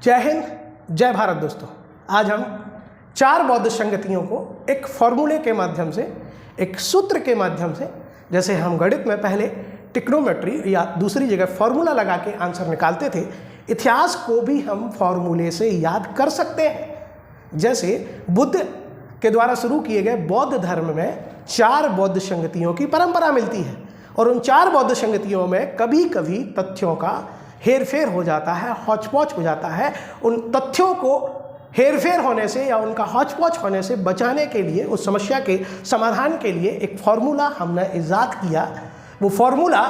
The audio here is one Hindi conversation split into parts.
जय हिंद, जय भारत दोस्तों। आज हम 4 बौद्ध संगतियों को एक फॉर्मूले के माध्यम से, एक सूत्र के माध्यम से, जैसे हम गणित में पहले ट्रिग्नोमेट्री या दूसरी जगह फॉर्मूला लगा के आंसर निकालते थे, इतिहास को भी हम फॉर्मूले से याद कर सकते हैं। जैसे बुद्ध के द्वारा शुरू किए गए बौद्ध धर्म में 4 बौद्ध संगतियों की परंपरा मिलती है और उन 4 बौद्ध संगतियों में कभी कभी तथ्यों का हेरफेर हो जाता है, हौच-पौच हो जाता है। उन तथ्यों को हेरफेर होने से या उनका हौच-पौच होने से बचाने के लिए, उस समस्या के समाधान के लिए एक फॉर्मूला हमने इजाद किया। वो फॉर्मूला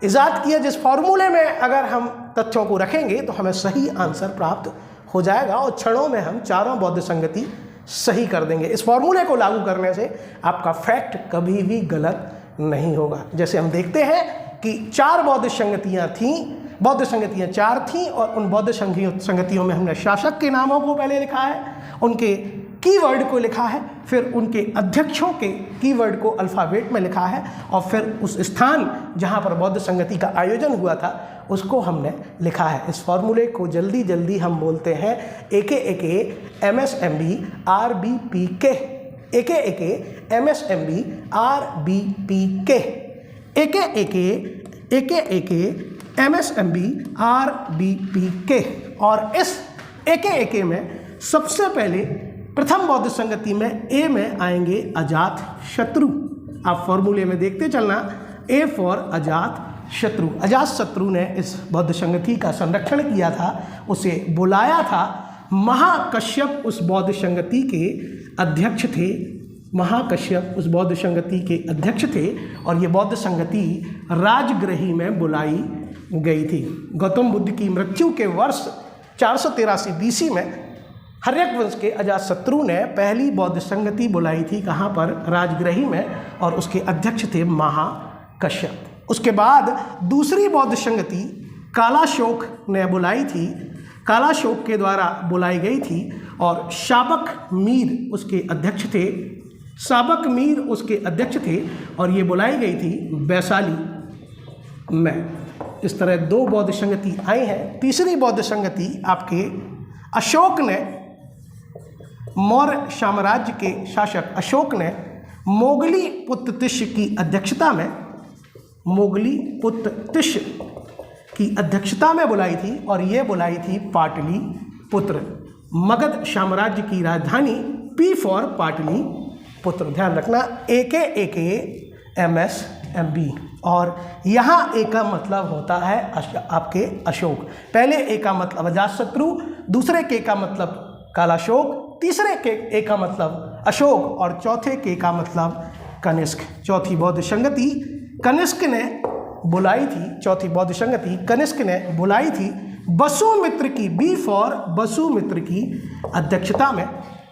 इजाद किया जिस फॉर्मूले में अगर हम तथ्यों को रखेंगे तो हमें सही आंसर प्राप्त हो जाएगा और क्षणों में हम 4 बौद्ध संगति सही कर देंगे। इस फॉर्मूले को लागू करने से आपका फैक्ट कभी भी गलत नहीं होगा। जैसे हम देखते हैं कि 4 बौद्ध संगतियाँ थीं, बौद्ध संगतियाँ 4 थीं और उन बौद्ध संगतियों में हमने शासक के नामों को पहले लिखा है, उनके कीवर्ड को लिखा है, फिर उनके अध्यक्षों के कीवर्ड को अल्फ़ाबेट में लिखा है और फिर उस स्थान जहाँ पर बौद्ध संगति का आयोजन हुआ था उसको हमने लिखा है। इस फॉर्मूले को जल्दी जल्दी हम बोलते हैं AKAK MSMB RBPK, AKAK MSMB RBPK, AKAK MSMB RBPK। और इस AKAK में सबसे पहले प्रथम बौद्ध संगति में A में आएंगे अजात शत्रु। आप फॉर्मूले में देखते चलना, A फॉर अजात शत्रु। अजात शत्रु ने इस बौद्ध संगति का संरक्षण किया था, उसे बुलाया था। महाकश्यप उस बौद्ध संगति के अध्यक्ष थे, महाकश्यप उस बौद्ध संगति के अध्यक्ष थे और ये बौद्ध संगति राजगृही में बुलाई गई थी। गौतम बुद्ध की मृत्यु के वर्ष 483 BC में हर्यक वंश के अजातशत्रु ने पहली बौद्ध संगति बुलाई थी। कहाँ पर? राजगृही में, और उसके अध्यक्ष थे महाकश्यप। उसके बाद दूसरी बौद्ध संगति कालाशोक ने बुलाई थी, कालाशोक के द्वारा बुलाई गई थी और शाबक मीर उसके अध्यक्ष थे, शाबक मीर उसके अध्यक्ष थे और ये बुलाई गई थी वैशाली में। इस तरह 2 बौद्ध संगति आई हैं। तीसरी बौद्ध संगति आपके अशोक ने, मौर्य साम्राज्य के शासक अशोक ने मोगली पुत्रतिश की अध्यक्षता में, मोगली पुत्रतिश की अध्यक्षता में बुलाई थी और ये बुलाई थी पाटलिपुत्र। मगध साम्राज्य की राजधानी P फॉर पाटलिपुत्र। ध्यान रखना, AKAK MSMB। और यहाँ A का मतलब होता है आपके अशोक। पहले A का मतलब अजातशत्रु, दूसरे K का मतलब कालाशोक, तीसरे A का मतलब अशोक और चौथे K का मतलब कनिष्क। चौथी बौद्ध संगति कनिष्क ने बुलाई थी, चौथी बौद्ध संगति कनिष्क ने बुलाई थी वसुमित्र की, B फॉर वसुमित्र की अध्यक्षता में,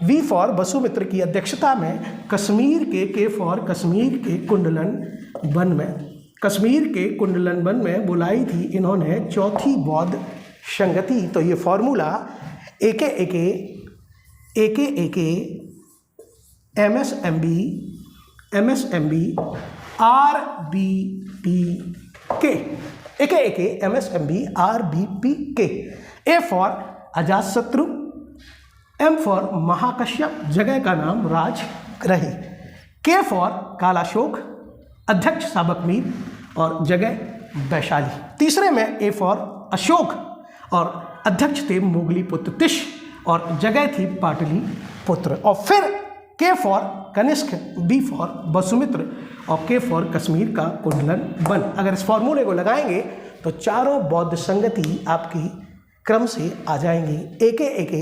V फॉर वसुमित्र की अध्यक्षता में कश्मीर के, K फॉर कश्मीर के कुंडलन वन में, कश्मीर के कुंडलन वन में बुलाई थी इन्होंने चौथी बौद्ध संगति। तो ये formula AKAK MSMB RBPK, AKAK MSMB RBPK। A for Ajatashatru, M for Mahakashyapa, जगह का नाम राजगृही, K फॉर कालाशोक, अध्यक्ष शाबक मीर और जगह वैशाली। तीसरे में A फॉर अशोक और अध्यक्ष थे मोगली पुत्रतिश और जगह थी पाटलिपुत्र। और फिर K for Kanishka, B for Vasumitra और K फॉर कश्मीर का कुंडलन वन। अगर इस फॉर्मूले को लगाएंगे तो 4 बौद्ध संगति आपकी क्रम से आ जाएंगी। AKAK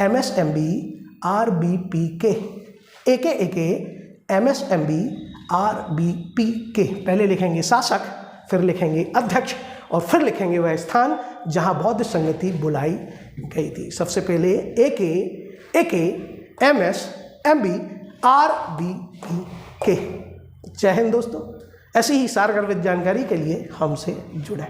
MSMB RBPK, AKAK MSMB RBPK। पहले लिखेंगे शासक, फिर लिखेंगे अध्यक्ष और फिर लिखेंगे वह स्थान जहां बौद्ध संगति बुलाई गई थी। सबसे पहले AKAK MSMB RBPK। जय हिंद दोस्तों। ऐसी ही सारगर्भित जानकारी के लिए हमसे जुड़ें।